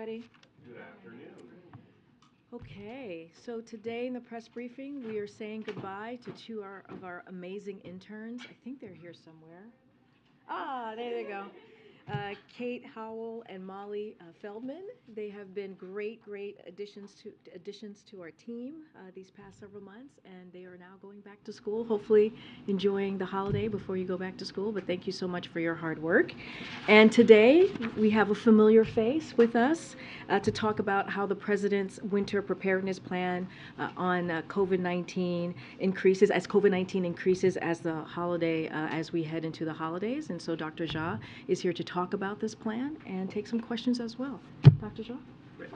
everybody. Good afternoon. Okay, so today in the press briefing, we are saying goodbye to of our amazing interns. I think they're here somewhere. Ah, there they go. Kate Howell and Molly Feldman. They have been great additions to our team these past several months, and they are now going back to school. Hopefully, enjoying the holiday before you go back to school. But thank you so much for your hard work. And today we have a familiar face with us to talk about how the president's winter preparedness plan on COVID-19 increases as COVID-19 increases as the holiday as we head into the holidays. And so Dr. Jha is here to talk about this plan and take some questions as well. Dr. Jha? Great.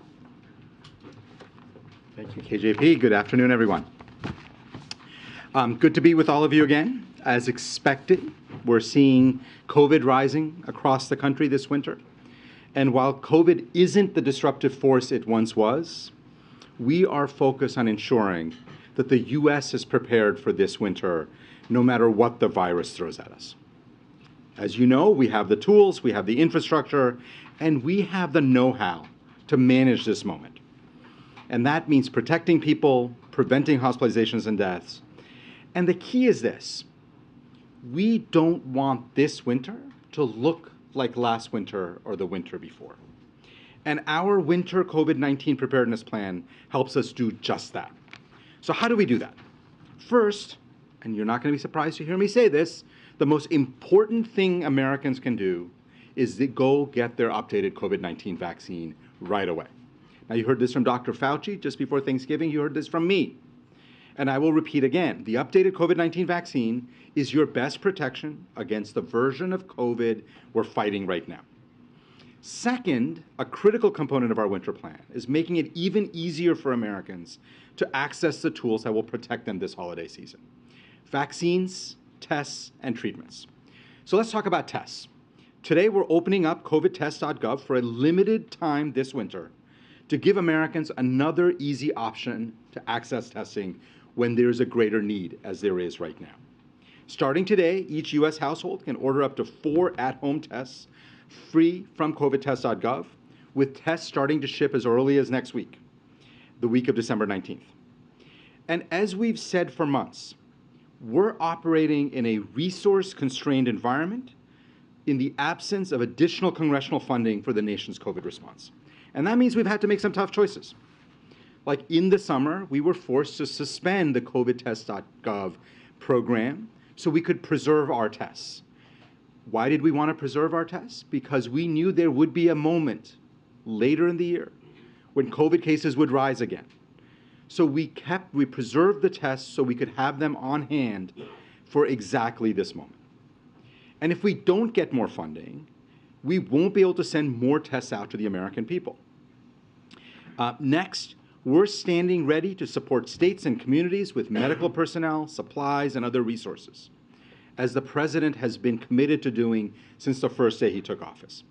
Thank you, KJP. Good afternoon, everyone. Good to be with all of you again. As expected, we're seeing COVID rising across the country this winter. And while COVID isn't the disruptive force it once was, we are focused on ensuring that the U.S. is prepared for this winter, no matter what the virus throws at us. As you know, we have the tools, we have the infrastructure, and we have the know-how to manage this moment. And that means protecting people, preventing hospitalizations and deaths. And the key is this: we don't want this winter to look like last winter or the winter before. And our winter COVID-19 preparedness plan helps us do just that. So how do we do that? First, and you're not going to be surprised to hear me say this, the most important thing Americans can do is to go get their updated COVID-19 vaccine right away. Now, you heard this from Dr. Fauci just before Thanksgiving. You heard this from me. And I will repeat again, the updated COVID-19 vaccine is your best protection against the version of COVID we're fighting right now. Second, a critical component of our winter plan is making it even easier for Americans to access the tools that will protect them this holiday season: vaccines, tests, and treatments. So let's talk about tests. Today, we're opening up covidtest.gov for a limited time this winter to give Americans another easy option to access testing when there's a greater need, as there is right now. Starting today, each U.S. household can order up to 4 at-home tests free from covidtest.gov, with tests starting to ship as early as next week, the week of December 19th. And as we've said for months, we're operating in a resource-constrained environment in the absence of additional congressional funding for the nation's COVID response. And that means we've had to make some tough choices. Like in the summer, we were forced to suspend the covidtest.gov program so we could preserve our tests. Why did we want to preserve our tests? Because we knew there would be a moment later in the year when COVID cases would rise again. So we preserved the tests so we could have them on hand for exactly this moment. And if we don't get more funding, we won't be able to send more tests out to the American people. Next, we're standing ready to support states and communities with medical personnel, supplies, and other resources, as the president has been committed to doing since the first day he took office.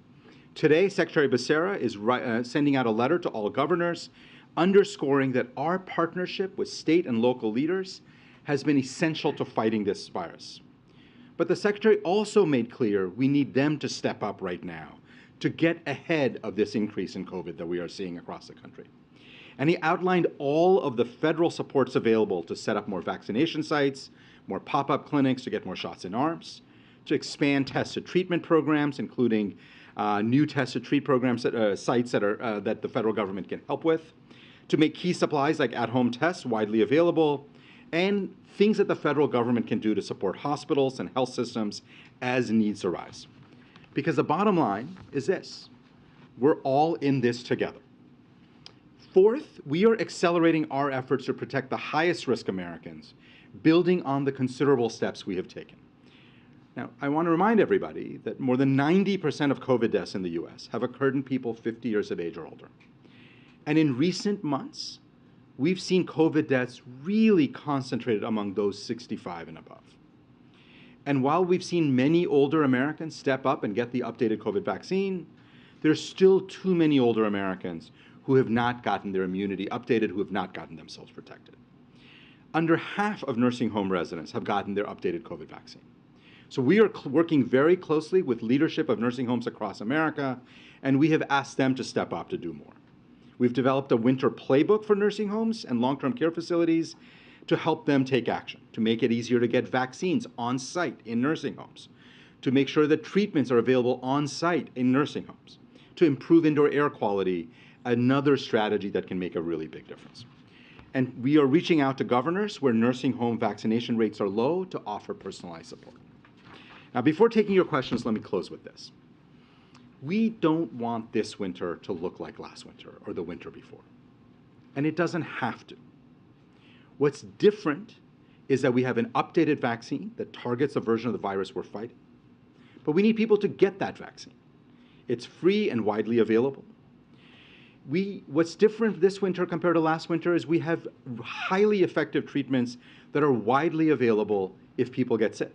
Today, Secretary Becerra is sending out a letter to all governors underscoring that our partnership with state and local leaders has been essential to fighting this virus. But the Secretary also made clear we need them to step up right now to get ahead of this increase in COVID that we are seeing across the country. And he outlined all of the federal supports available to set up more vaccination sites, more pop-up clinics to get more shots in arms, to expand test-to-treatment programs, including new test-to-treat programs sites that the federal government can help with, to make key supplies like at-home tests widely available, and things that the federal government can do to support hospitals and health systems as needs arise. Because the bottom line is this: we're all in this together. Fourth, we are accelerating our efforts to protect the highest risk Americans, building on the considerable steps we have taken. Now, I want to remind everybody that more than 90% of COVID deaths in the U.S. have occurred in people 50 years of age or older. And in recent months, we've seen COVID deaths really concentrated among those 65 and above. And while we've seen many older Americans step up and get the updated COVID vaccine, there's still too many older Americans who have not gotten their immunity updated, who have not gotten themselves protected. Under half of nursing home residents have gotten their updated COVID vaccine. So we are working very closely with leadership of nursing homes across America, and we have asked them to step up to do more. We've developed a winter playbook for nursing homes and long-term care facilities to help them take action, to make it easier to get vaccines on site in nursing homes, to make sure that treatments are available on site in nursing homes, to improve indoor air quality, another strategy that can make a really big difference. And we are reaching out to governors where nursing home vaccination rates are low to offer personalized support. Now, before taking your questions, let me close with this. We don't want this winter to look like last winter or the winter before. And it doesn't have to. What's different is that we have an updated vaccine that targets a version of the virus we're fighting. But we need people to get that vaccine. It's free and widely available. What's different this winter compared to last winter is we have highly effective treatments that are widely available if people get sick.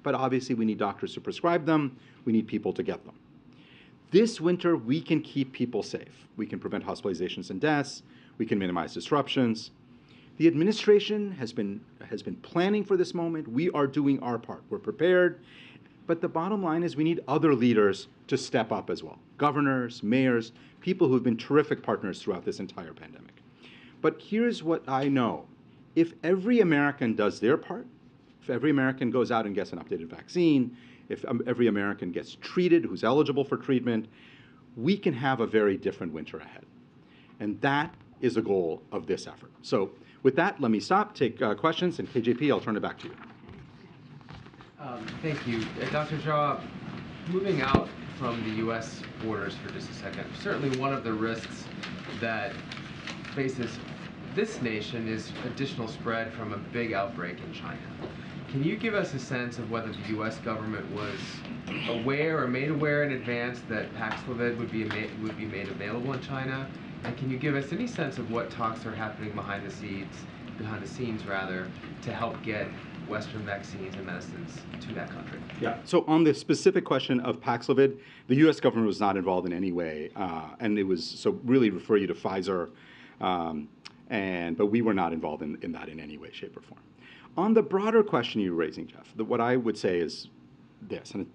But obviously we need doctors to prescribe them. We need people to get them. This winter, we can keep people safe. We can prevent hospitalizations and deaths. We can minimize disruptions. The administration has been planning for this moment. We are doing our part. We're prepared. But the bottom line is we need other leaders to step up as well. Governors, mayors, people who've been terrific partners throughout this entire pandemic. But here's what I know. If every American does their part, if every American goes out and gets an updated vaccine, if every American gets treated who's eligible for treatment, we can have a very different winter ahead. And that is the goal of this effort. So with that, let me stop, take questions, and KJP, I'll turn it back to you. Thank you. Dr. Jha, moving out from the U.S. borders for just a second, certainly one of the risks that faces this nation is additional spread from a big outbreak in China. Can you give us a sense of whether the U.S. government was aware or made aware in advance that Paxlovid would be made available in China? And can you give us any sense of what talks are happening behind the scenes, to help get Western vaccines and medicines to that country? Yeah, so on the specific question of Paxlovid, the U.S. government was not involved in any way, and it was, so really refer you to Pfizer, but we were not involved in that in any way, shape, or form. On the broader question you're raising, Jeff, what I would say is this, and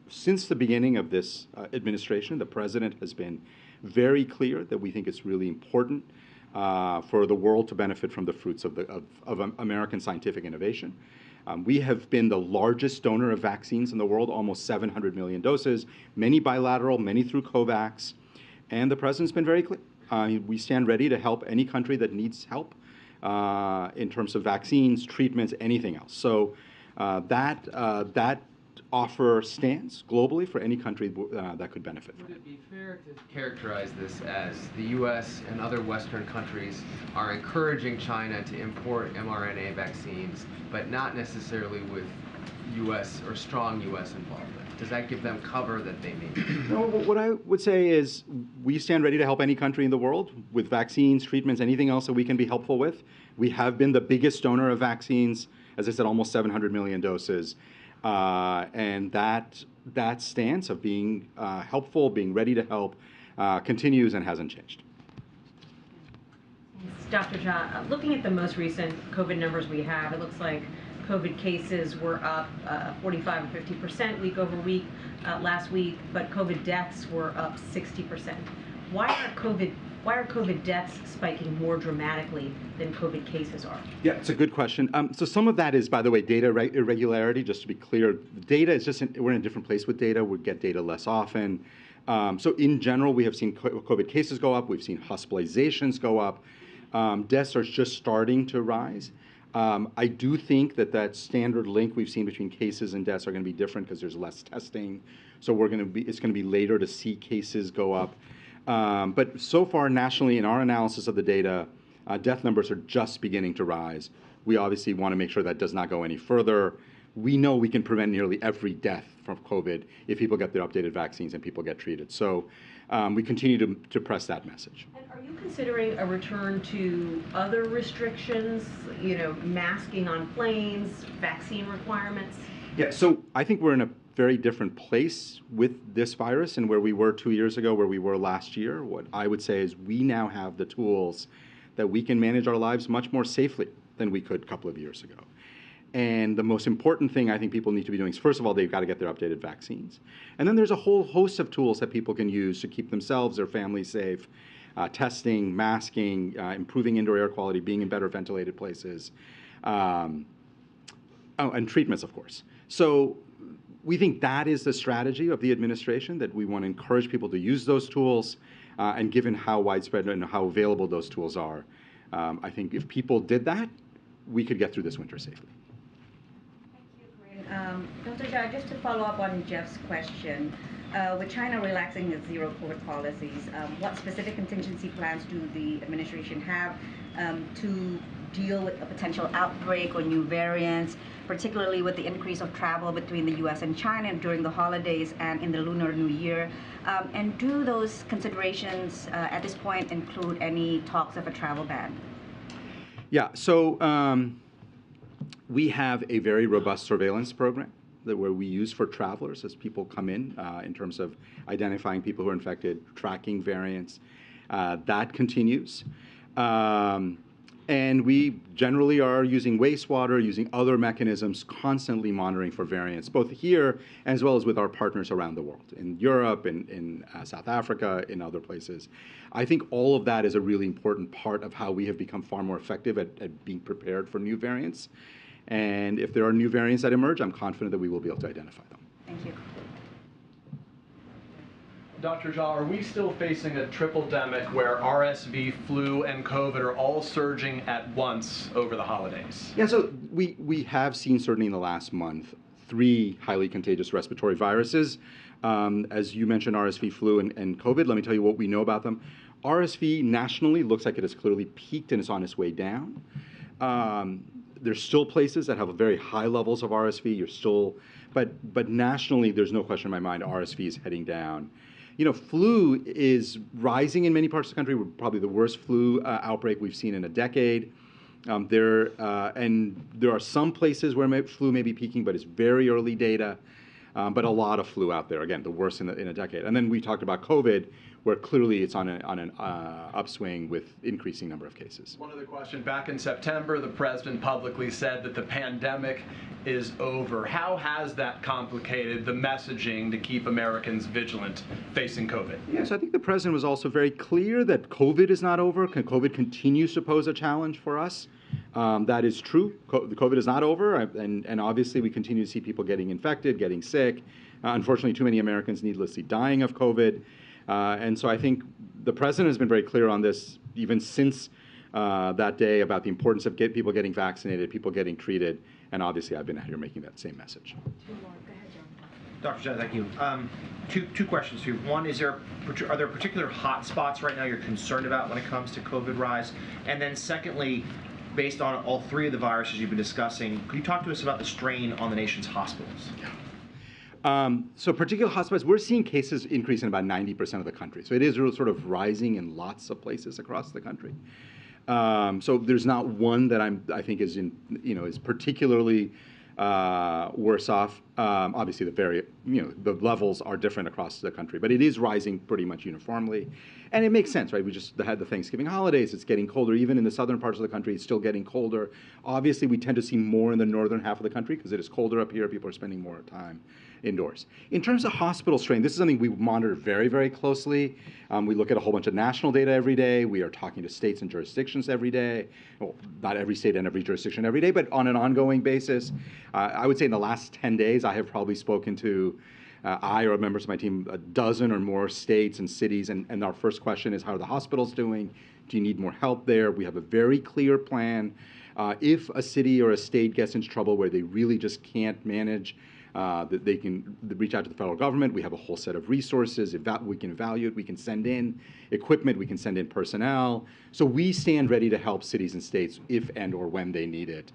since the beginning of this administration, the president has been very clear that we think it's really important for the world to benefit from the fruits of American scientific innovation. We have been the largest donor of vaccines in the world, almost 700 million doses, many bilateral, many through COVAX, and the president's been very clear. We stand ready to help any country that needs help in terms of vaccines, treatments, anything else. So that offer stands globally for any country that could benefit from it. Would it be fair to characterize this as the U.S. and other Western countries are encouraging China to import mRNA vaccines, but not necessarily with U.S. or strong U.S. involvement? Does that give them cover that they need? No, what I would say is we stand ready to help any country in the world with vaccines, treatments, anything else that we can be helpful with. We have been the biggest donor of vaccines, as I said, almost 700 million doses. And that stance of being helpful, being ready to help, continues and hasn't changed. Dr. Jha, looking at the most recent COVID numbers we have, it looks like COVID cases were up 45 or 50% week over week last week, but COVID deaths were up 60%. Why are COVID deaths spiking more dramatically than COVID cases are? Yeah, it's a good question. So some of that is, by the way, data irregularity. Just to be clear, data is just we're in a different place with data. We get data less often. So in general, we have seen COVID cases go up. We've seen hospitalizations go up. Deaths are just starting to rise. I do think that standard link we've seen between cases and deaths are going to be different because there's less testing. So it's going to be later to see cases go up. But so far nationally in our analysis of the data, death numbers are just beginning to rise. We obviously want to make sure that does not go any further. We know we can prevent nearly every death from COVID if people get their updated vaccines and people get treated. So we continue to press that message. And are you considering a return to other restrictions, masking on planes, vaccine requirements? Yeah, so I think we're in a very different place with this virus and where we were 2 years ago, where we were last year. What I would say is we now have the tools that we can manage our lives much more safely than we could a couple of years ago. And the most important thing I think people need to be doing is, first of all, they've got to get their updated vaccines. And then there's a whole host of tools that people can use to keep themselves, their families safe. Testing, masking, improving indoor air quality, being in better ventilated places, and treatments, of course. So we think that is the strategy of the administration, that we want to encourage people to use those tools, and given how widespread and how available those tools are, I think if people did that, we could get through this winter safely. Thank you, Karine. Dr. Jha, just to follow up on Jeff's question, with China relaxing its zero COVID policies, what specific contingency plans do the administration have to deal with a potential outbreak or new variants, particularly with the increase of travel between the U.S. and China during the holidays and in the Lunar New Year? And do those considerations at this point include any talks of a travel ban? Yeah, so we have a very robust surveillance program where we use for travelers as people come in terms of identifying people who are infected, tracking variants. That continues. And we generally are using wastewater, using other mechanisms, constantly monitoring for variants, both here as well as with our partners around the world, in Europe, in South Africa, in other places. I think all of that is a really important part of how we have become far more effective at being prepared for new variants. And if there are new variants that emerge, I'm confident that we will be able to identify them. Thank you. Dr. Jha, are we still facing a triple-demic where RSV, flu, and COVID are all surging at once over the holidays? Yeah, so we have seen, certainly in the last month, 3 highly contagious respiratory viruses. As you mentioned, RSV, flu, and COVID. Let me tell you what we know about them. RSV nationally looks like it has clearly peaked and is on its way down. There's still places that have very high levels of RSV. But nationally, there's no question in my mind, RSV is heading down. You know, flu is rising in many parts of the country. We're probably the worst flu outbreak we've seen in a decade. And there are some places where flu may be peaking, but it's very early data. But a lot of flu out there. Again, the worst in a decade. And then we talked about COVID, where clearly it's on an upswing with increasing number of cases. One other question. Back in September, the president publicly said that the pandemic is over. How has that complicated the messaging to keep Americans vigilant facing COVID? Yes, I think the president was also very clear that COVID is not over. COVID continues to pose a challenge for us. That is true. COVID is not over, and obviously we continue to see people getting infected, getting sick. Unfortunately, too many Americans needlessly dying of COVID. And so I think the president has been very clear on this, even since that day, about the importance of people getting vaccinated, people getting treated, and obviously I've been out here making that same message. Two more. Go ahead, John. Dr. Jha, thank you. Two questions for you. One, are there particular hot spots right now you're concerned about when it comes to COVID rise? And then secondly, based on all 3 of the viruses you've been discussing, could you talk to us about the strain on the nation's hospitals? So particular hotspots, we're seeing cases increase in about 90% of the country. So it is sort of rising in lots of places across the country. So there's not one that I think is is particularly worse off. Obviously, the levels are different across the country, but it is rising pretty much uniformly, and it makes sense, right? We just had the Thanksgiving holidays. It's getting colder, even in the southern parts of the country. It's still getting colder. Obviously, we tend to see more in the northern half of the country because it is colder up here. People are spending more time indoors. In terms of hospital strain, this is something we monitor very, very closely. We look at a whole bunch of national data every day. We are talking to states and jurisdictions every day. Well, not every state and every jurisdiction every day, but on an ongoing basis. I would say in the last 10 days, I have probably spoken to, I or members of my team, a dozen or more states and cities, and our first question is, how are the hospitals doing? Do you need more help there? We have a very clear plan. If a city or a state gets into trouble where they really just can't manage, that they can reach out to the federal government. We have a whole set of resources. We can evaluate. We can send in equipment. We can send in personnel. So we stand ready to help cities and states if and or when they need it.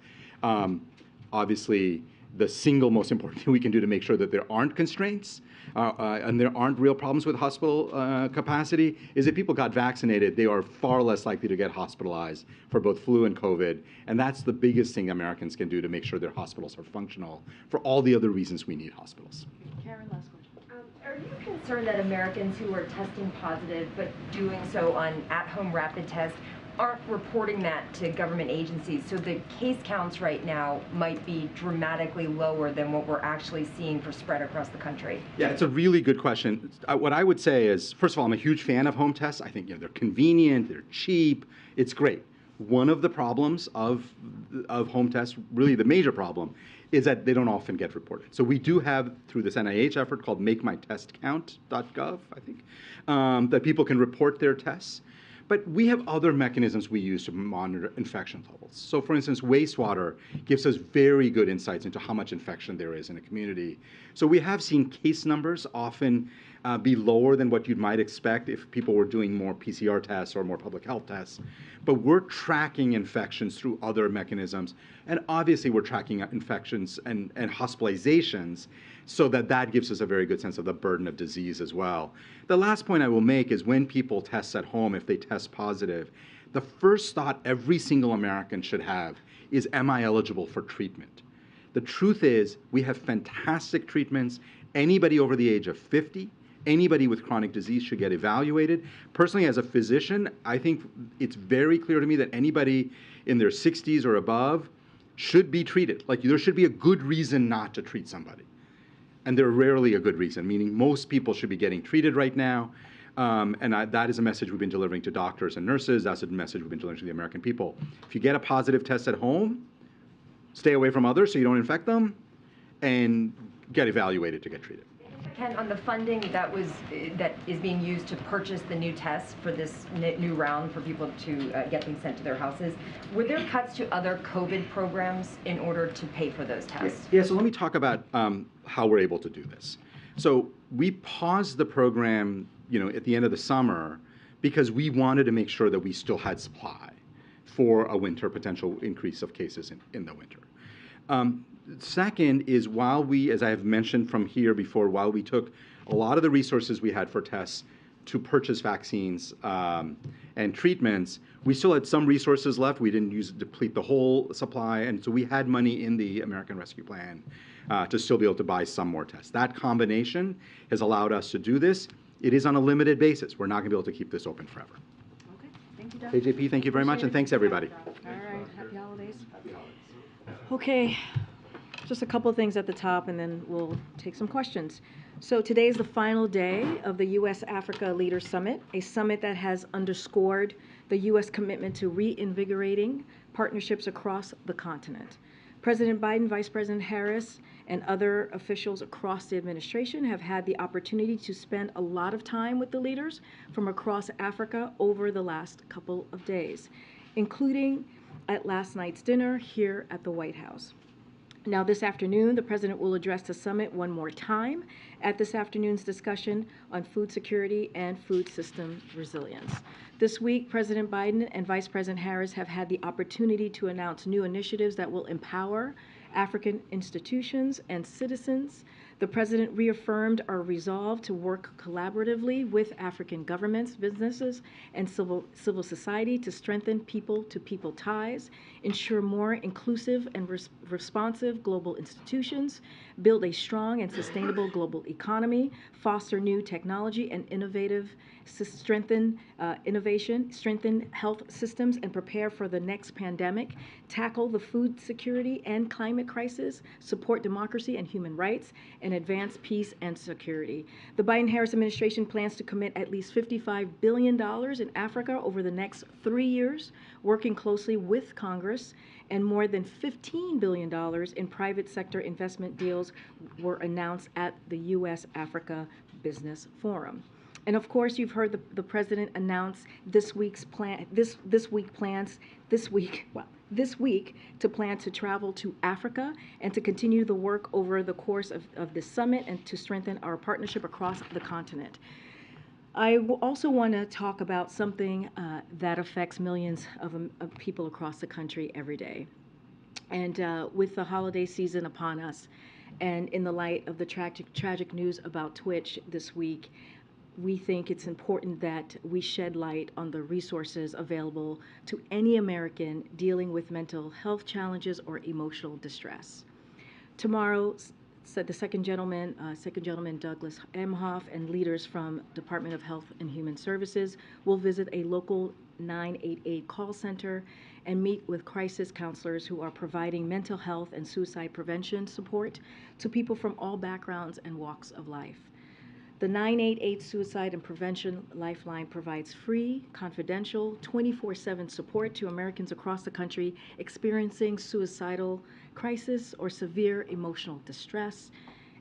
Obviously, the single most important thing we can do to make sure that there aren't constraints and there aren't real problems with hospital capacity is if people got vaccinated, they are far less likely to get hospitalized for both flu and COVID. And that's the biggest thing Americans can do to make sure their hospitals are functional for all the other reasons we need hospitals. Karen, last question. Are you concerned that Americans who are testing positive but doing so on at-home rapid tests aren't reporting that to government agencies, so the case counts right now might be dramatically lower than what we're actually seeing for spread across the country? Yeah, it's a really good question. What I would say is, first of all, I'm a huge fan of home tests. I think they're convenient, they're cheap, it's great. One of the problems of home tests, really the major problem, is that they don't often get reported. So we do have, through this NIH effort called MakeMyTestCount.gov, I think, that people can report their tests. But we have other mechanisms we use to monitor infection levels. So for instance, wastewater gives us very good insights into how much infection there is in a community. So we have seen case numbers often be lower than what you might expect if people were doing more PCR tests or more public health tests. But we're tracking infections through other mechanisms. And obviously we're tracking infections and hospitalizations, so that gives us a very good sense of the burden of disease as well. The last point I will make is when people test at home, if they test positive, the first thought every single American should have is, am I eligible for treatment? The truth is, we have fantastic treatments. Anybody over the age of 50, anybody with chronic disease should get evaluated. Personally, as a physician, I think it's very clear to me that anybody in their 60s or above should be treated. Like, there should be a good reason not to treat somebody. And they're rarely a good reason, meaning most people should be getting treated right now. That is a message we've been delivering to doctors and nurses. That's a message we've been delivering to the American people. If you get a positive test at home, stay away from others so you don't infect them, and get evaluated to get treated. Ken, on the funding that is being used to purchase the new tests for this new round for people to get them sent to their houses, were there cuts to other COVID programs in order to pay for those tests? Yeah, so let me talk about how we're able to do this. So we paused the program, at the end of the summer because we wanted to make sure that we still had supply for a winter potential increase of cases in the winter. Second is, while we, as I have mentioned from here before, while we took a lot of the resources we had for tests to purchase vaccines and treatments, we still had some resources left. We didn't deplete the whole supply, and so we had money in the American Rescue Plan to still be able to buy some more tests. That combination has allowed us to do this. It is on a limited basis. We're not going to be able to keep this open forever. Okay, thank you, Doc. AJP, thank you very much, and thanks everybody. All right, happy holidays. Okay, just a couple of things at the top, and then we'll take some questions. So today is the final day of the U.S.-Africa Leaders Summit, a summit that has underscored the U.S. commitment to reinvigorating partnerships across the continent. President Biden, Vice President Harris, and other officials across the administration have had the opportunity to spend a lot of time with the leaders from across Africa over the last couple of days, including at last night's dinner here at the White House. Now, this afternoon, the President will address the summit one more time at this afternoon's discussion on food security and food system resilience. This week, President Biden and Vice President Harris have had the opportunity to announce new initiatives that will empower African institutions and citizens. The President reaffirmed our resolve to work collaboratively with African governments, businesses, and civil society to strengthen people-to-people ties, ensure more inclusive and responsive global institutions, build a strong and sustainable global economy, foster new technology and strengthen innovation, strengthen health systems, and prepare for the next pandemic, tackle the food security and climate crisis, support democracy and human rights, and advance peace and security. The Biden-Harris administration plans to commit at least $55 billion in Africa over the next 3 years, working closely with Congress, and more than $15 billion in private sector investment deals were announced at the U.S.-Africa Business Forum. And of course, you've heard the President announce this week to plan to travel to Africa and to continue the work over the course of this summit and to strengthen our partnership across the continent. I also want to talk about something that affects millions of people across the country every day. And with the holiday season upon us, and in the light of the tragic news about Twitch this week, we think it's important that we shed light on the resources available to any American dealing with mental health challenges or emotional distress. Tomorrow, So the second gentleman Douglas Emhoff, and leaders from Department of Health and Human Services will visit a local 988 call center and meet with crisis counselors who are providing mental health and suicide prevention support to people from all backgrounds and walks of life. The 988 Suicide and Prevention Lifeline provides free, confidential, 24/7 support to Americans across the country experiencing suicidal crisis or severe emotional distress.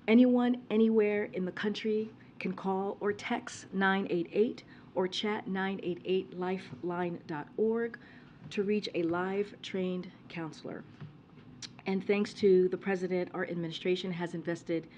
Anyone, anywhere in the country can call or text 988 or chat 988lifeline.org to reach a live trained counselor. And thanks to the President, our administration has invested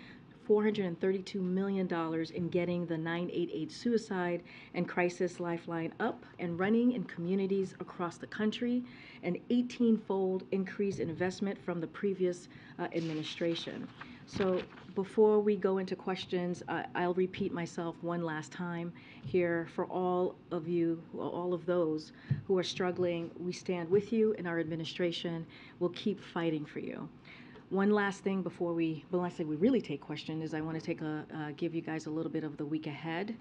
$432 million in getting the 988 Suicide and Crisis Lifeline up and running in communities across the country, an 18-fold increase in investment from the previous administration. So before we go into questions, I'll repeat myself one last time here for all of you, all of those who are struggling. We stand with you, and our administration will keep fighting for you. One last thing before we really take questions is I want to give you guys a little bit of the week ahead.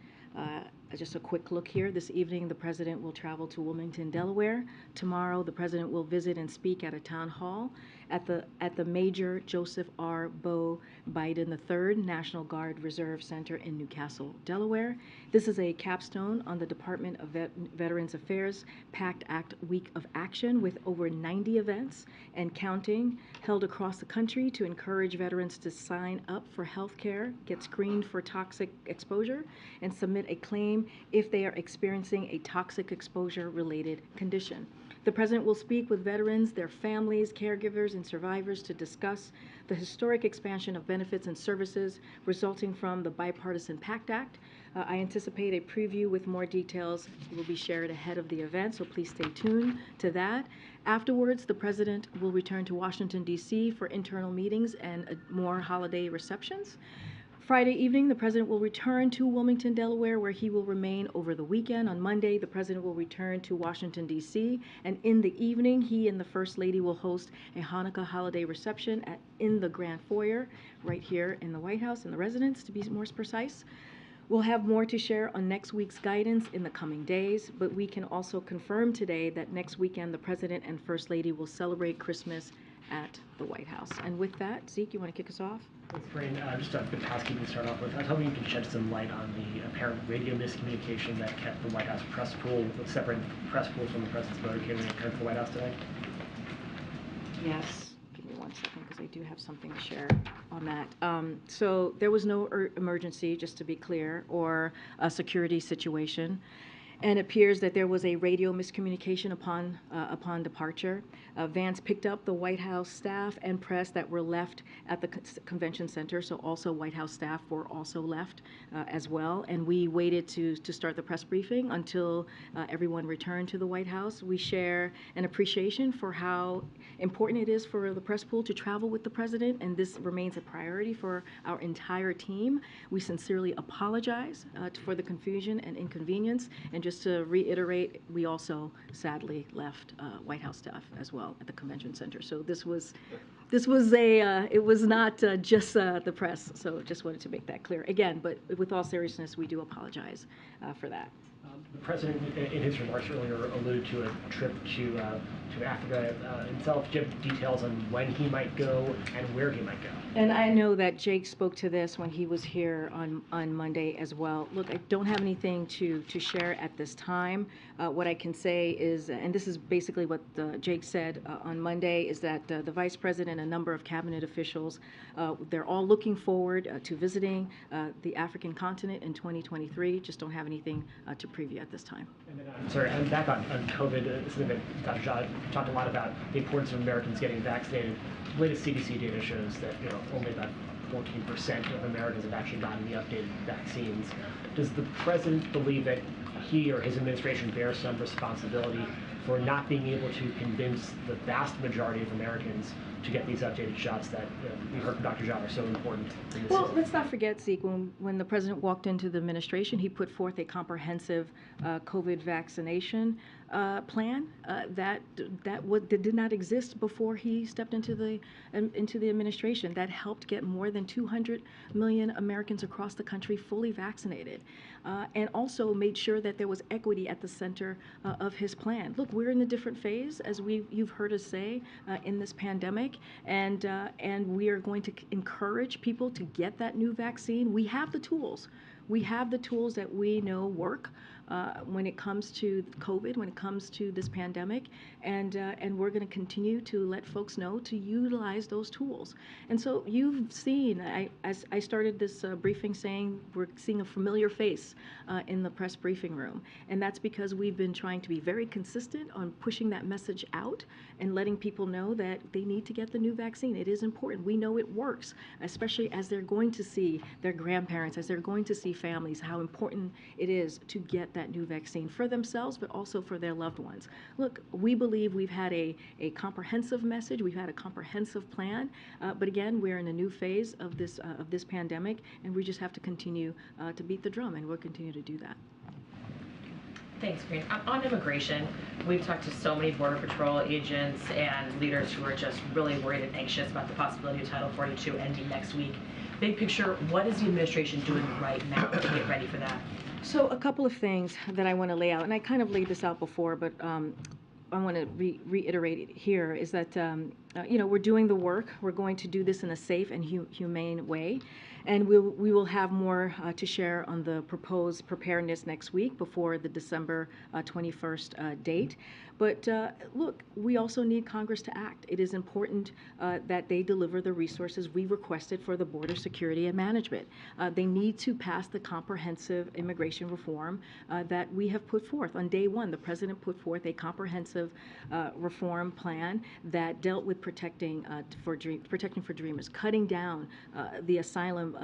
Just a quick look here. This evening, the President will travel to Wilmington, Delaware. Tomorrow, the President will visit and speak at a town hall at the Major Joseph R. Bo Biden III National Guard Reserve Center in Newcastle, Delaware. This is a capstone on the Department of Veterans Affairs PACT Act Week of Action with over 90 events and counting held across the country to encourage veterans to sign up for health care, get screened for toxic exposure, and submit a claim if they are experiencing a toxic exposure-related condition. The President will speak with veterans, their families, caregivers, and survivors to discuss the historic expansion of benefits and services resulting from the Bipartisan PACT Act. I anticipate a preview with more details will be shared ahead of the event, so please stay tuned to that. Afterwards, the President will return to Washington, D.C. for internal meetings and more holiday receptions. Friday evening, the President will return to Wilmington, Delaware, where he will remain over the weekend. On Monday, the President will return to Washington, D.C., and in the evening, he and the First Lady will host a Hanukkah holiday reception in the Grand Foyer, right here in the White House, in the residence, to be more precise. We'll have more to share on next week's guidance in the coming days, but we can also confirm today that next weekend, the President and First Lady will celebrate Christmas at the White House. And with that, Zeke, you want to kick us off? Thanks, Karine. Just a bit of housekeeping to start off with. I was hoping you could shed some light on the apparent radio miscommunication that kept the White House press pool, separating press pools from the President's motorcade when he returned to the White House today. Yes. Give me 1 second because I do have something to share on that. So there was no emergency, just to be clear, or a security situation. And it appears that there was a radio miscommunication upon departure. Vance picked up the White House staff and press that were left at the convention center, so also White House staff were also left as well. And we waited to start the press briefing until everyone returned to the White House. We share an appreciation for how important it is for the press pool to travel with the President, and this remains a priority for our entire team. We sincerely apologize for the confusion and inconvenience, and just to reiterate, we also sadly left White House staff as well at the convention center. So it was not just the press. So just wanted to make that clear again. But with all seriousness, we do apologize for that. The President, in his remarks earlier, alluded to a trip to Africa himself. Do you have details on when he might go and where he might go? And I know that Jake spoke to this when he was here on Monday as well. Look, I don't have anything to share at this time. What I can say is, and this is basically what Jake said on Monday, is that the Vice President and a number of cabinet officials, they're all looking forward to visiting the African continent in 2023. Just don't have anything to preview at this time. And then, I'm sorry, I'm back on COVID. Something that Dr. Jha talked a lot about, the importance of Americans getting vaccinated. The latest CDC data shows that only about 14% of Americans have actually gotten the updated vaccines. Does the President believe that he or his administration bears some responsibility for not being able to convince the vast majority of Americans to get these updated shots that we heard from Dr. Jha are so important in this Well, season? let's not forget, Zeke, when the president walked into the administration, he put forth a comprehensive COVID vaccination plan that did not exist before he stepped into the administration. That helped get more than 200 million Americans across the country fully vaccinated, and also made sure that there was equity at the center of his plan. Look, we're in a different phase, as you've heard us say, in this pandemic, and we are going to encourage people to get that new vaccine. We have the tools. We have the tools that we know work when it comes to COVID, when it comes to this pandemic, and we're going to continue to let folks know to utilize those tools. And so you've seen, as I started this briefing saying, we're seeing a familiar face in the press briefing room, and that's because we've been trying to be very consistent on pushing that message out and letting people know that they need to get the new vaccine. It is important. We know it works, especially as they're going to see their grandparents, as they're going to see families, how important it is to get that new vaccine for themselves, but also for their loved ones. Look, we believe we've had a comprehensive message, we've had a comprehensive plan, but again, we're in a new phase of this pandemic, and we just have to continue to beat the drum, and we'll continue to do that. Thanks, Karine. On immigration, we've talked to so many Border Patrol agents and leaders who are just really worried and anxious about the possibility of Title 42 ending next week. Big picture, what is the administration doing right now to get ready for that? So a couple of things that I want to lay out, and I kind of laid this out before, but I want to reiterate it here, is that we're doing the work. We're going to do this in a safe and humane way, and we will have more to share on the proposed preparedness next week before the December 21st date. But look, we also need Congress to act. It is important that they deliver the resources we requested for the border security and management. They need to pass the comprehensive immigration reform that we have put forth. On day one, the president put forth a comprehensive reform plan that dealt with protecting for dreamers, cutting down the asylum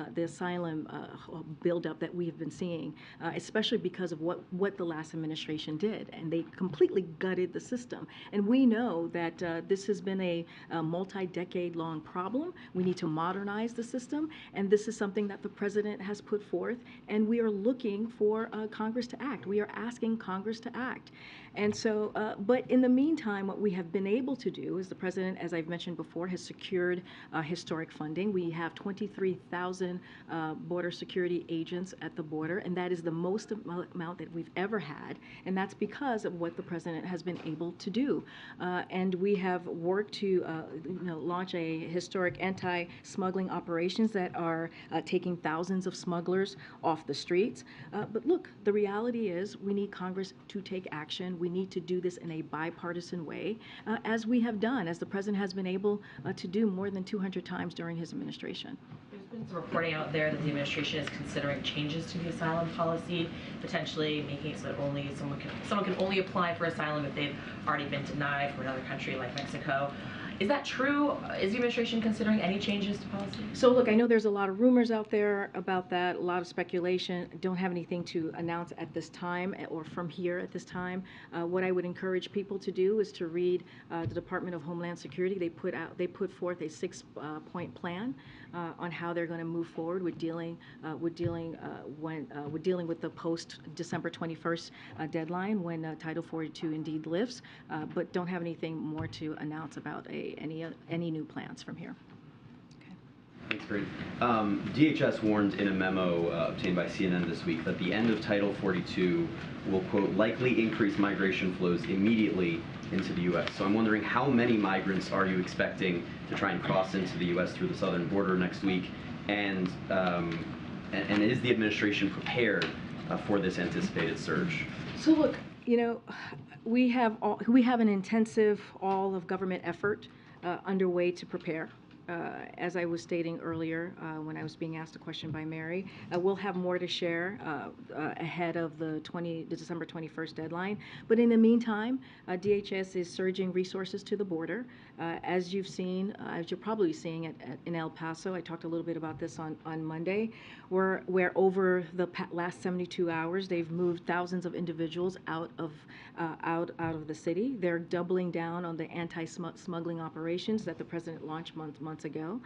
buildup that we have been seeing, especially because of what the last administration did, and they completely gutted the system. And we know that this has been a multi-decade-long problem. We need to modernize the system, and this is something that the president has put forth, and we are looking for Congress to act. We are asking Congress to act. And so, but in the meantime, what we have been able to do is the president, as I've mentioned before, has secured historic funding. We have 23,000 border security agents at the border, and that is the most amount that we've ever had, and that's because of what the president has been able to do. And we have worked to launch a historic anti-smuggling operations that are taking thousands of smugglers off the streets. But look, the reality is we need Congress to take action. We need to do this in a bipartisan way, as we have done, as the president has been able to do more than 200 times during his administration. There's been some reporting out there that the administration is considering changes to the asylum policy, potentially making it so that only someone can only apply for asylum if they've already been denied from another country like Mexico. Is that true? Is the administration considering any changes to policy? So look, I know there's a lot of rumors out there about that, a lot of speculation. I don't have anything to announce at this time or from here at this time. What I would encourage people to do is to read the Department of Homeland Security. They put forth a 6-point plan on how they're going to move forward with dealing with the post December 21st deadline when Title 42 indeed lifts, but don't have anything more to announce about any new plans from here. Thanks, Karine. DHS warned in a memo obtained by CNN this week that the end of Title 42 will, quote, likely increase migration flows immediately into the U.S. So I'm wondering, how many migrants are you expecting to try and cross into the U.S. through the southern border next week? And is the administration prepared for this anticipated surge? So look, we have an intensive all-of-government effort underway to prepare. as I was stating earlier when I was being asked a question by Mary, we'll have more to share ahead of the December 21st deadline. But in the meantime, DHS is surging resources to the border. As you've seen, as you're probably seeing in El Paso, I talked a little bit about this on Monday, where over the last 72 hours, they've moved thousands of individuals out of the city. They're doubling down on the anti-smuggling operations that the president launched months ago.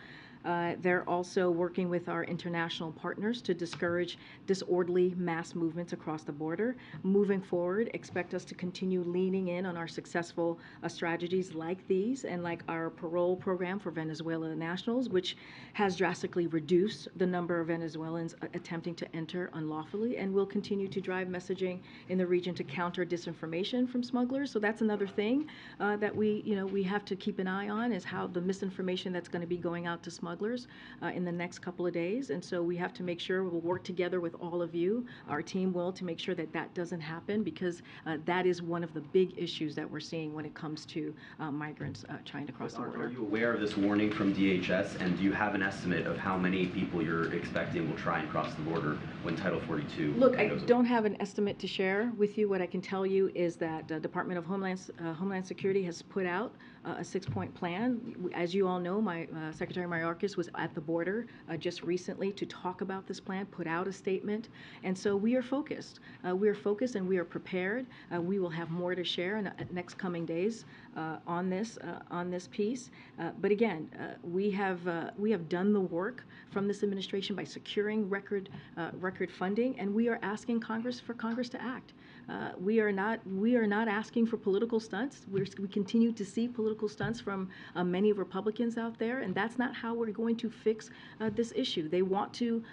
They're also working with our international partners to discourage disorderly mass movements across the border. Moving forward, expect us to continue leaning in on our successful strategies like these and like our parole program for Venezuelan nationals, which has drastically reduced the number of Venezuelans attempting to enter unlawfully, and will continue to drive messaging in the region to counter disinformation from smugglers. So that's another thing that we have to keep an eye on, is how the misinformation that's going to be going out to smugglers in the next couple of days. And so we have to make sure we'll work together with all of you, our team will, to make sure that that doesn't happen, because that is one of the big issues that we're seeing when it comes to migrants trying to cross the border. Are you aware of this warning from DHS, and do you have an estimate of how many people you're expecting will try and cross the border when Title 42 Look, I goes away? don't have an estimate to share with you. What I can tell you is that the Department of Homeland Security has put out a 6-point plan. As you all know, my Secretary Mayorkas was at the border just recently to talk about this plan, put out a statement, and so we are focused. We are focused and we are prepared. We will have more to share in the next coming days on this piece. But again, we have done the work from this administration by securing record funding, and we are asking Congress to act. We are not asking for political stunts. We continue to see political stunts from many Republicans out there, and that's not how we're going to fix this issue. They want to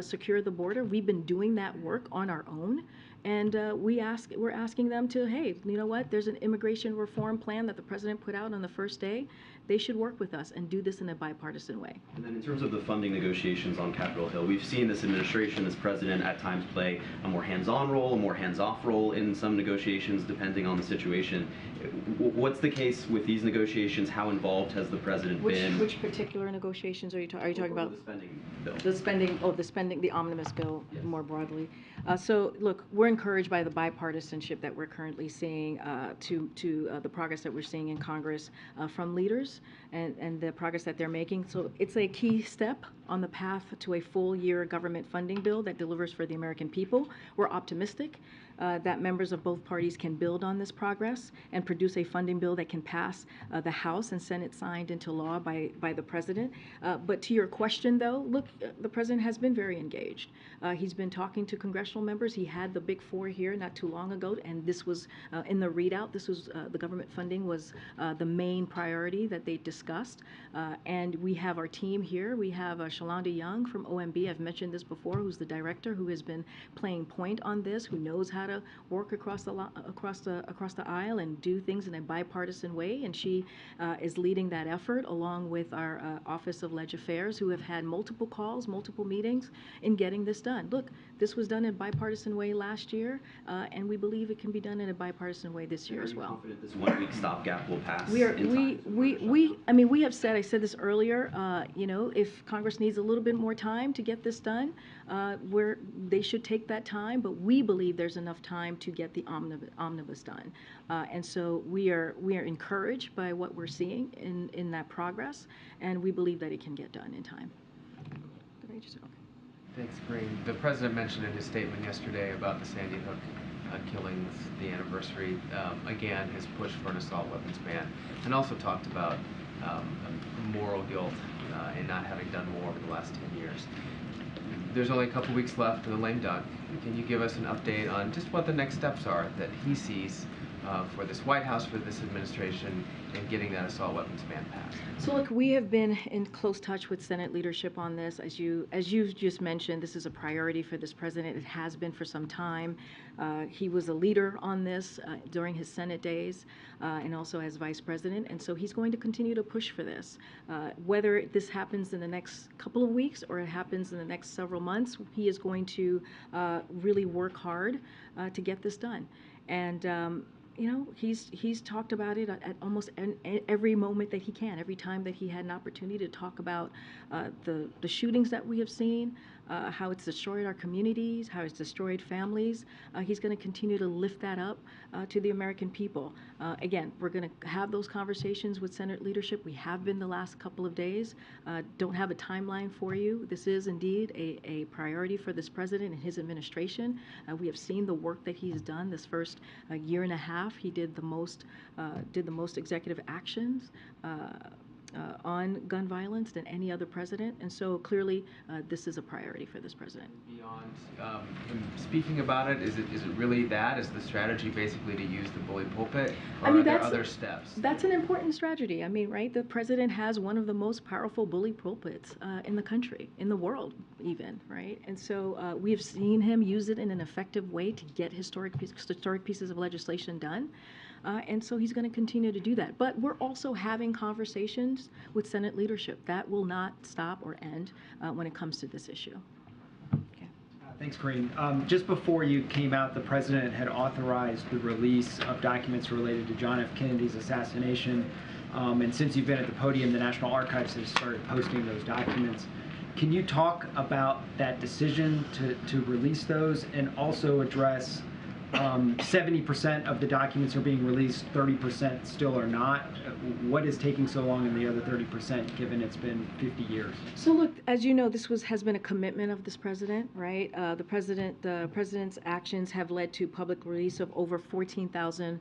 secure the border. We've been doing that work on our own. And we're asking them to, hey, you know what? There's an immigration reform plan that the president put out on the first day. They should work with us and do this in a bipartisan way. And then in terms of the funding negotiations on Capitol Hill, we've seen this administration, this president at times play a more hands-on role, a more hands-off role in some negotiations, depending on the situation. What's the case with these negotiations? How involved has the president been? Which particular negotiations are you talking about? The spending bill. The omnibus bill, yes, more broadly. So look, we're encouraged by the bipartisanship that we're currently seeing to the progress that we're seeing in Congress from leaders and the progress that they're making. So it's a key step on the path to a full-year government funding bill that delivers for the American people. We're optimistic that members of both parties can build on this progress and produce a funding bill that can pass the House and Senate signed into law by the president. But to your question, though, look, the president has been very engaged. He's been talking to congressional members. He had the Big Four here not too long ago, and this was in the readout. This was the government funding was the main priority that they discussed. And we have our team here. We have Shalonda Young from OMB. I've mentioned this before, who's the director, who has been playing point on this, who knows how to work across the aisle and do things in a bipartisan way. And she is leading that effort, along with our Office of Leg Affairs, who have had multiple calls, multiple meetings in getting this done. Look, this was done in a bipartisan way last year, and we believe it can be done in a bipartisan way this year as well. Are you confident this one-week stopgap will pass? We have said, I said this earlier, if Congress needs a little bit more time to get this done, they should take that time, but we believe there's enough time to get the omnibus done. And so we are encouraged by what we're seeing in that progress, and we believe that it can get done in time. Did I just, okay. Thanks, Karine. The president mentioned in his statement yesterday about the Sandy Hook killings, the anniversary, again, has pushed for an assault weapons ban, and also talked about moral guilt in not having done more over the last 10 years. There's only a couple weeks left in the lame duck. Can you give us an update on just what the next steps are that he sees for this White House, for this administration, in getting that assault weapons ban passed? So look, we have been in close touch with Senate leadership on this. As you've just mentioned, this is a priority for this president. It has been for some time. He was a leader on this during his Senate days and also as vice president, and so he's going to continue to push for this. Whether this happens in the next couple of weeks or it happens in the next several months, he is going to really work hard to get this done. And you know, he's talked about it at almost every moment that he can, every time that he had an opportunity to talk about the shootings that we have seen, how it's destroyed our communities, how it's destroyed families. He's going to continue to lift that up to the American people. Again, we're going to have those conversations with Senate leadership. We have been the last couple of days. Don't have a timeline for you. This is indeed a priority for this president and his administration. We have seen the work that he's done this first year and a half. He did the most executive actions on gun violence than any other president, and so clearly this is a priority for this president. Beyond him speaking about it, is it really that? Is the strategy basically to use the bully pulpit, or are there other steps? That's an important strategy. I mean, right? The president has one of the most powerful bully pulpits in the country, in the world even, right? And so we have seen him use it in an effective way to get historic pieces of legislation done. And so he's going to continue to do that. But we're also having conversations with Senate leadership. That will not stop or end when it comes to this issue. Okay. Thanks, Karine. Just before you came out, the president had authorized the release of documents related to John F. Kennedy's assassination. And since you've been at the podium, the National Archives has started posting those documents. Can you talk about that decision to release those, and also address 70% of the documents are being released, 30% still are not? What is taking so long in the other 30%, given it's been 50 years? So look, as you know, this has been a commitment of this president, right? The president's actions have led to public release of over 14,000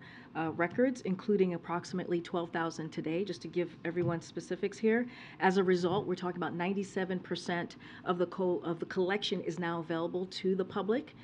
records, including approximately 12,000 today, just to give everyone specifics here. As a result, we're talking about 97% of the collection is now available to the public.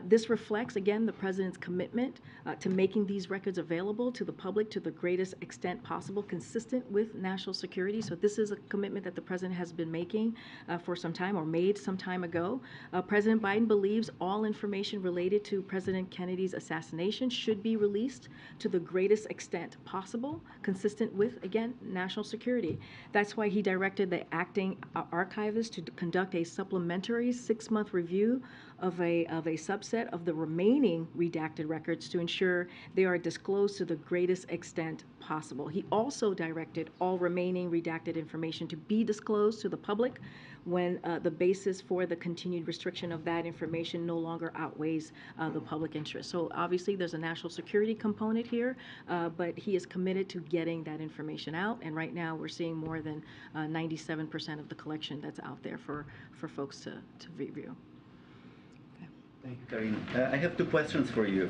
This reflects, again, the president's commitment to making these records available to the public to the greatest extent possible, consistent with national security. So this is a commitment that the president has been making for some time, or made some time ago. President Biden believes all information related to President Kennedy's assassination should be released to the greatest extent possible, consistent with, again, national security. That's why he directed the acting archivist to conduct a supplementary 6-month review of a subset of the remaining redacted records to ensure they are disclosed to the greatest extent possible. He also directed all remaining redacted information to be disclosed to the public when the basis for the continued restriction of that information no longer outweighs the public interest. So obviously there's a national security component here, but he is committed to getting that information out, and right now we're seeing more than 97% of the collection that's out there for folks to review. Thank you, Karine. I have 2 questions for you.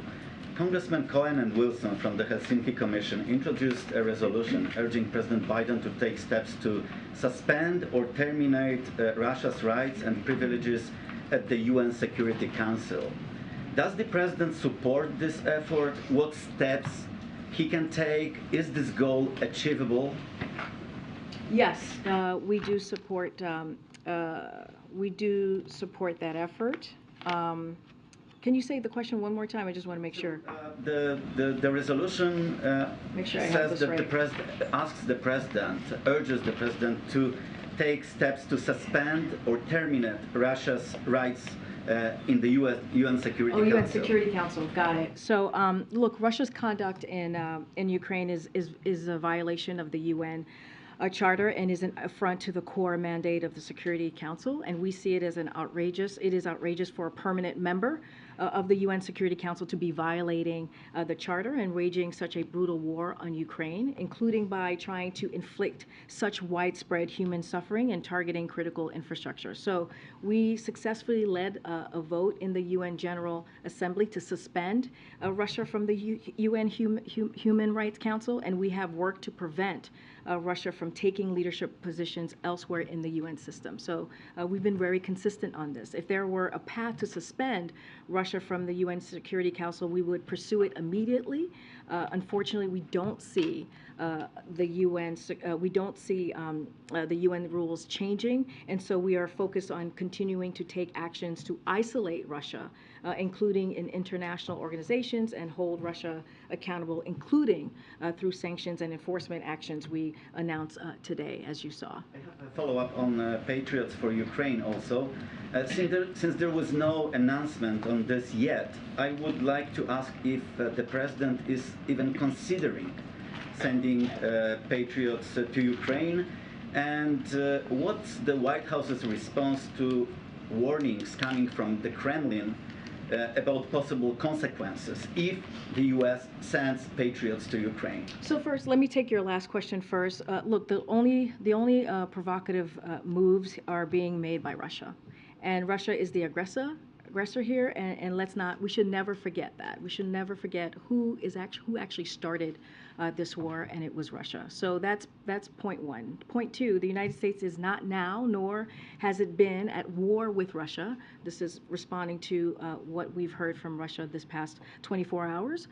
Congressman Cohen and Wilson from the Helsinki Commission introduced a resolution urging President Biden to take steps to suspend or terminate Russia's rights and privileges at the UN Security Council. Does the president support this effort? What steps he can take? Is this goal achievable? Yes, we do support. We do support that effort. Can you say the question one more time? I just want to make sure. The resolution says that the president urges the president to take steps to suspend or terminate Russia's rights in the UN Security Council. UN Security Council, got it. So look, Russia's conduct in Ukraine is a violation of the UN charter and is an affront to the core mandate of the Security Council, and we see it as it is outrageous for a permanent member of the UN Security Council to be violating the charter and waging such a brutal war on Ukraine, including by trying to inflict such widespread human suffering and targeting critical infrastructure. So we successfully led a vote in the UN General Assembly to suspend Russia from the UN Human Rights Council, and we have worked to prevent Russia from taking leadership positions elsewhere in the UN system. So we've been very consistent on this. If there were a path to suspend Russia from the UN Security Council, we would pursue it immediately. Unfortunately, we don't see the UN rules changing, and so we are focused on continuing to take actions to isolate Russia including in international organizations, and hold Russia accountable, including through sanctions and enforcement actions we announce today, as you saw. I have a follow-up on Patriots for Ukraine also. Since there was no announcement on this yet, I would like to ask if the President is even considering sending Patriots to Ukraine, and what's the White House's response to warnings coming from the Kremlin about possible consequences if the U.S. sends Patriots to Ukraine? So first, let me take your last question first. Look, the only provocative moves are being made by Russia, and Russia is the aggressor here, and we should never forget that. We should never forget who actually started this war, and it was Russia. So that's point one. Point two, the United States is not now, nor has it been, at war with Russia. This is responding to what we've heard from Russia this past 24 hours.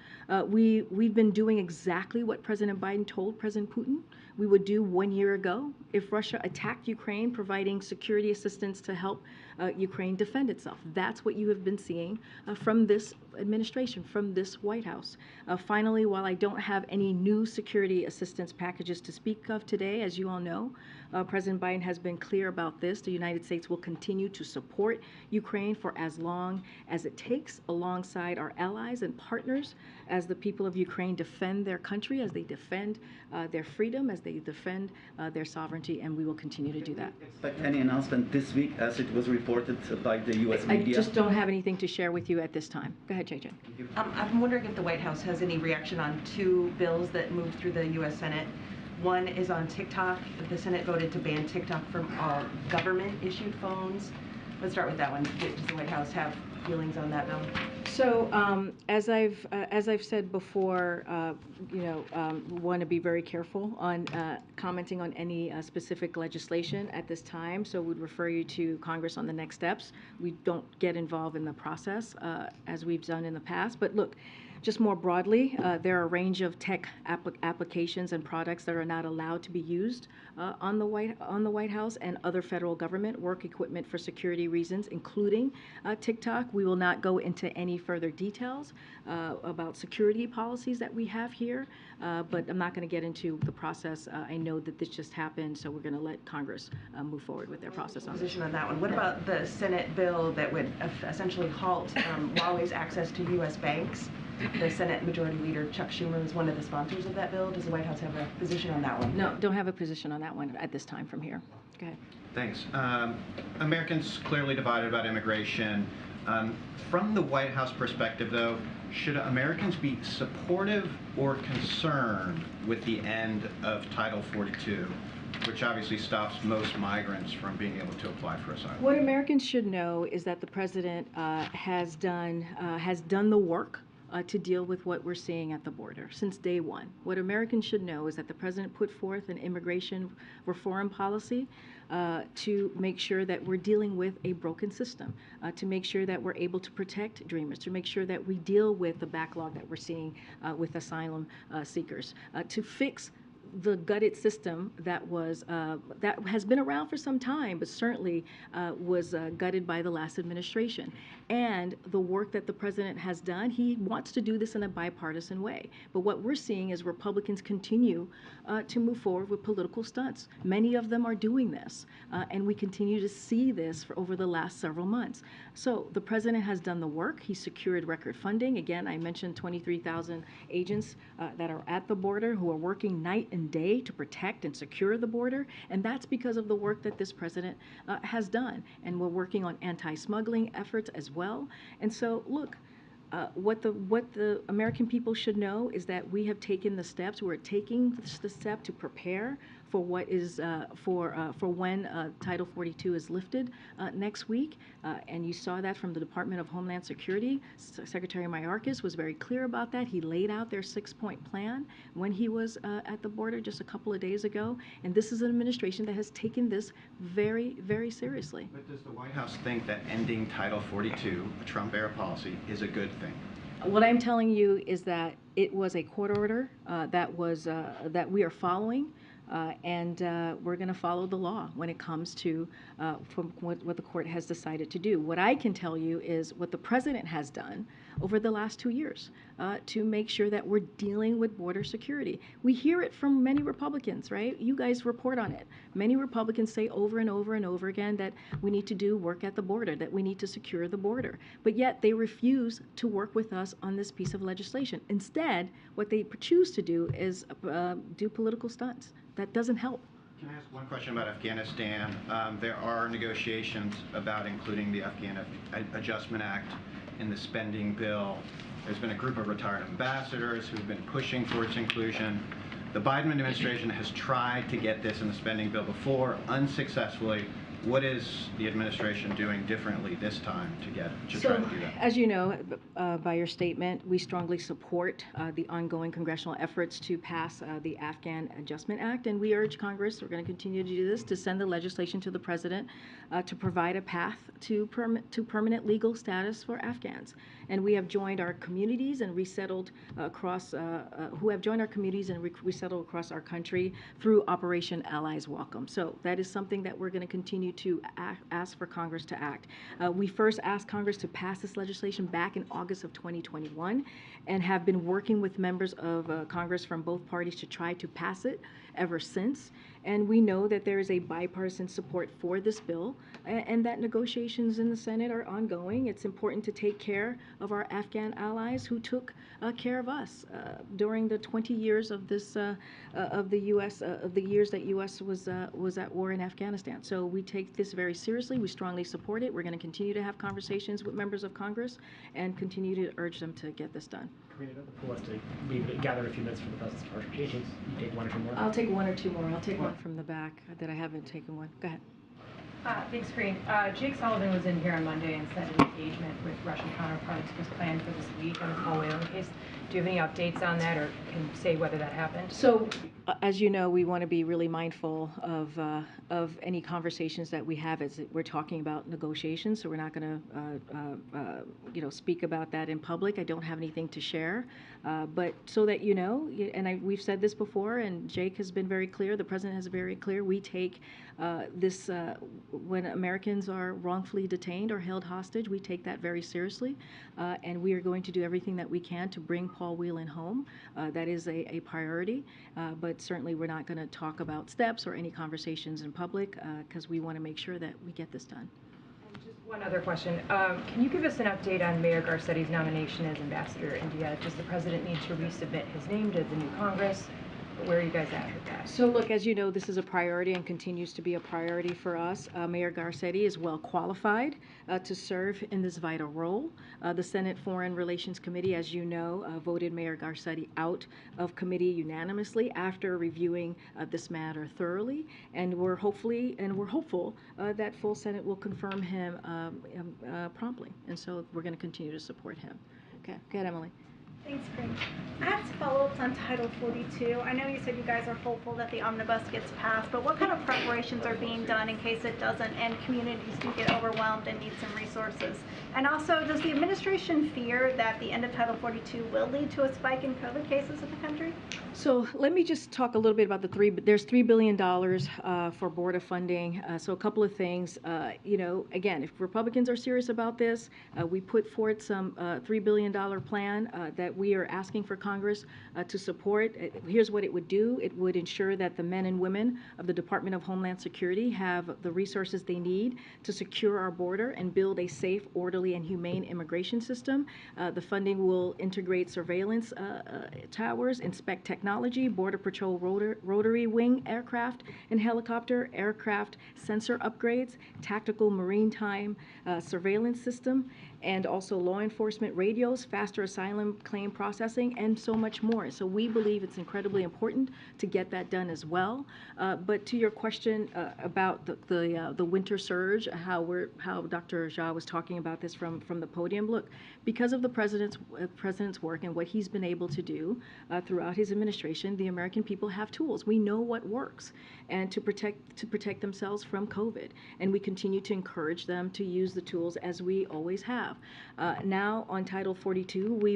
We've been doing exactly what President Biden told President Putin we would do 1 year ago if Russia attacked Ukraine, providing security assistance to help Ukraine defend itself. That's what you have been seeing from this administration, from this White House. Finally, while I don't have any new security assistance packages to speak of today, as you all know, President Biden has been clear about this. The United States will continue to support Ukraine for as long as it takes, alongside our allies and partners, as the people of Ukraine defend their country, as they defend their freedom, as they defend their sovereignty, and we will continue to do that. Expect any announcement this week, as it was reported by the U.S. media? I just don't have anything to share with you at this time. Go ahead, JJ. I'm wondering if the White House has any reaction on two bills that moved through the U.S. Senate. One is on TikTok. The Senate voted to ban TikTok from all government-issued phones. Let's start with that one. Does the White House have feelings on that bill? So as I've said before, want to be very careful on commenting on any specific legislation at this time. So we'd refer you to Congress on the next steps. We don't get involved in the process as we've done in the past. But look, just more broadly, there are a range of tech applications and products that are not allowed to be used on the White House and other federal government work equipment for security reasons, including TikTok. We will not go into any further details about security policies that we have here, but I'm not going to get into the process. I know that this just happened, so we're going to let Congress move forward with their process on this. Position on that one. What about the Senate bill that would essentially halt Huawei's access to U.S. banks? The Senate Majority Leader Chuck Schumer is one of the sponsors of that bill. Does the White House have a position on that one? No, don't have a position on that one at this time from here. Go ahead. Thanks. Americans clearly divided about immigration. From the White House perspective, though, should Americans be supportive or concerned with the end of Title 42, which obviously stops most migrants from being able to apply for asylum? What Americans should know is that the president has done the work to deal with what we're seeing at the border since day one. What Americans should know is that the president put forth an immigration reform policy to make sure that we're dealing with a broken system, to make sure that we're able to protect dreamers, to make sure that we deal with the backlog that we're seeing with asylum seekers, to fix the gutted system that has been around for some time, but certainly was gutted by the last administration. And the work that the president has done, he wants to do this in a bipartisan way. But what we're seeing is Republicans continue to move forward with political stunts. Many of them are doing this, and we continue to see this for over the last several months. So the president has done the work. He secured record funding. Again, I mentioned 23,000 agents that are at the border who are working night and day to protect and secure the border, and that's because of the work that this president has done. And we're working on anti-smuggling efforts as well. And so, look, what the American people should know is that we have taken the steps. We're taking the step to prepare for what is for when Title 42 is lifted next week, and you saw that from the Department of Homeland Security. Secretary Mayorkas was very clear about that. He laid out their 6-point plan when he was at the border just a couple of days ago, and this is an administration that has taken this very, very seriously. But does the White House think that ending Title 42, a Trump-era policy, is a good thing? What I'm telling you is that it was a court order that we are following. And we're going to follow the law when it comes to from what the court has decided to do. What I can tell you is what the president has done over the last 2 years to make sure that we're dealing with border security. We hear it from many Republicans, right? You guys report on it. Many Republicans say over and over and over again that we need to do work at the border, that we need to secure the border. But yet they refuse to work with us on this piece of legislation. Instead, what they choose to do is do political stunts. That doesn't help. Can I ask one question about Afghanistan? There are negotiations about including the Afghan Adjustment Act in the spending bill. There's been a group of retired ambassadors who've been pushing for its inclusion. The Biden administration has tried to get this in the spending bill before, unsuccessfully. What is the administration doing differently this time to try to do that? As you know, by your statement, we strongly support the ongoing congressional efforts to pass the Afghan Adjustment Act, and we urge Congress, we're going to continue to do this, to send the legislation to the president to provide a path to permanent legal status for Afghans. And we have joined our communities and resettled across, resettled across our country through Operation Allies Welcome. So that is something that we're going to continue to ask for Congress to act. We first asked Congress to pass this legislation back in August of 2021 and have been working with members of Congress from both parties to try to pass it ever since. And we know that there is a bipartisan support for this bill and that negotiations in the Senate are ongoing. It's important to take care of our Afghan allies who took care of us during the 20 years of this of the years that U.S. was at war in Afghanistan. So we take this very seriously. We strongly support it. We're going to continue to have conversations with members of Congress and continue to urge them to get this done. Karine, who wants to gather a few minutes for the president's departure? You take one or two more? I'll take one or two more. I'll take one from the back that I haven't taken one. Go ahead. Thanks, Karine. Jake Sullivan was in here on Monday and said an engagement with Russian counterparts was planned for this week on the Paul Whelan case. Do you have any updates on that, or can you say whether that happened? So, as you know, we want to be really mindful of any conversations that we have as we're talking about negotiations. So we're not going to, speak about that in public. I don't have anything to share, but so that you know, and we've said this before, and Jake has been very clear. The president has been very clear. We take this when Americans are wrongfully detained or held hostage. We take that very seriously, and we are going to do everything that we can to bring Paul Whelan home. That is a priority, but certainly we're not going to talk about steps or any conversations in public because we want to make sure that we get this done. And just one other question. Can you give us an update on Mayor Garcetti's nomination as ambassador to India? Does the president need to resubmit his name to the new Congress? Where are you guys at with that? So look, as you know, this is a priority and continues to be a priority for us. Mayor Garcetti is well qualified to serve in this vital role. The Senate Foreign Relations Committee, as you know, voted Mayor Garcetti out of committee unanimously after reviewing this matter thoroughly, and we're hopeful that full Senate will confirm him promptly, and so we're going to continue to support him. Okay, go ahead, Emily. Thanks, Karine. I have some follow-ups on Title 42. I know you said you guys are hopeful that the omnibus gets passed, but what kind of preparations are being done in case it doesn't and communities do get overwhelmed and need some resources? And also, does the administration fear that the end of Title 42 will lead to a spike in COVID cases in the country? So let me just talk a little bit about there's $3 billion for border funding. So a couple of things, again, if Republicans are serious about this, we put forth some $3 billion plan that we are asking for Congress to support. Here's what it would do. It would ensure that the men and women of the Department of Homeland Security have the resources they need to secure our border and build a safe, orderly, and humane immigration system. The funding will integrate surveillance towers, inspect technology, Border Patrol rotary wing aircraft and helicopter aircraft sensor upgrades, tactical maritime surveillance system, and also law enforcement radios, faster asylum claim processing, and so much more. So we believe it's incredibly important to get that done as well. But to your question about the winter surge, how Dr. Jha was talking about this from the podium, look, because of the president's work and what he's been able to do throughout his administration, the American people have tools. We know what works, and to protect themselves from COVID, and we continue to encourage them to use the tools as we always have. have. Now on Title 42, we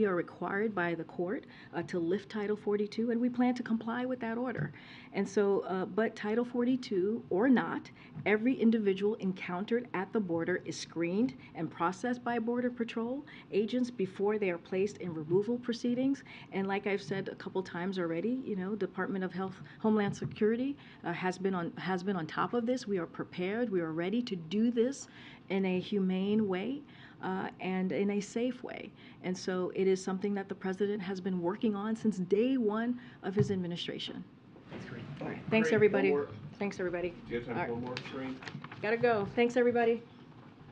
are required by the court to lift Title 42, and we plan to comply with that order. And so, but Title 42 or not, every individual encountered at the border is screened and processed by Border Patrol agents before they are placed in removal proceedings. And like I've said a couple times already, you know, Department of Health, Homeland Security has been on top of this. We are prepared. We are ready to do this in a humane way. And in a safe way. And so it is something that the president has been working on since day one of his administration. That's great. All right. Thanks, everybody. Thanks, everybody. Do you have time for one more, Karine? Gotta go. Thanks, everybody.